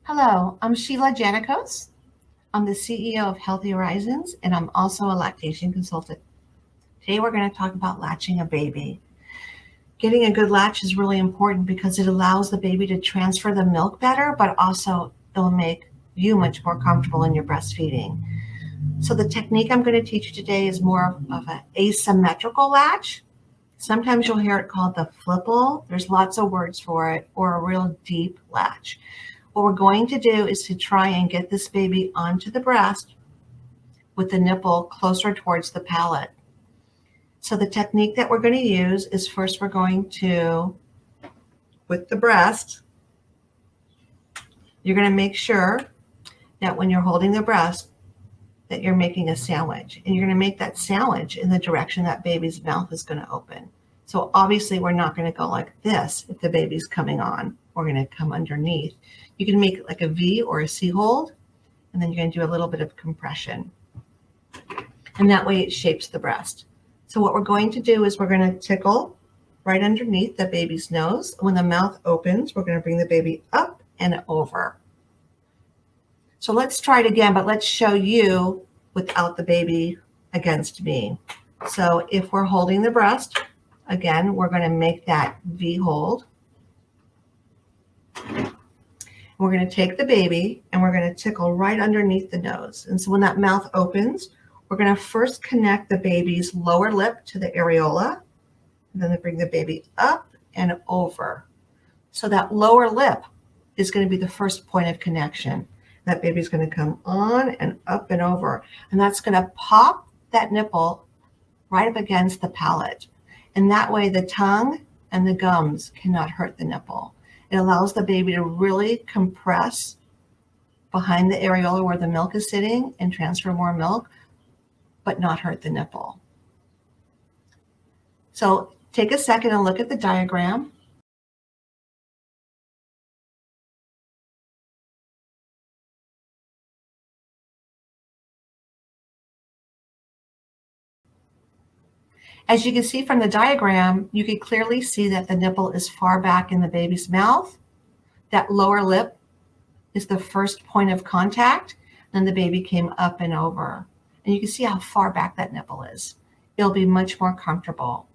Hello, I'm Sheila Janakos. I'm the CEO of Healthy Horizons, and I'm also a lactation consultant. Today we're going to talk about latching a baby. Getting a good latch is really important because it allows the baby to transfer the milk better, but also it'll make you much more comfortable in your breastfeeding. So the technique I'm going to teach you today is more of an asymmetrical latch. Sometimes you'll hear it called the flipple. There's lots of words for it, or a real deep latch. What we're going to do is to try and get this baby onto the breast with the nipple closer towards the palate. So the technique that we're going to use is first we're going to, with the breast, you're going to make sure that when you're holding the breast that you're making a sandwich. And you're going to make that sandwich in the direction that baby's mouth is going to open. So obviously we're not going to go like this if the baby's coming on. We're going to come underneath. You can make it like a V or a C hold, and then you're going to do a little bit of compression. And that way it shapes the breast. So what we're going to do is we're going to tickle right underneath the baby's nose. When the mouth opens, we're going to bring the baby up and over. So let's try it again, but let's show you without the baby against me. So if we're holding the breast, again, we're going to make that V hold. We're going to take the baby and we're going to tickle right underneath the nose. And so when that mouth opens, we're going to first connect the baby's lower lip to the areola, and then bring the baby up and over. So that lower lip is going to be the first point of connection. That baby's going to come on and up and over. And that's going to pop that nipple right up against the palate. And that way the tongue and the gums cannot hurt the nipple. It allows the baby to really compress behind the areola where the milk is sitting and transfer more milk, but not hurt the nipple. So take a second and look at the diagram. As you can see from the diagram, you can clearly see that the nipple is far back in the baby's mouth. That lower lip is the first point of contact. Then the baby came up and over. And you can see how far back that nipple is. It'll be much more comfortable.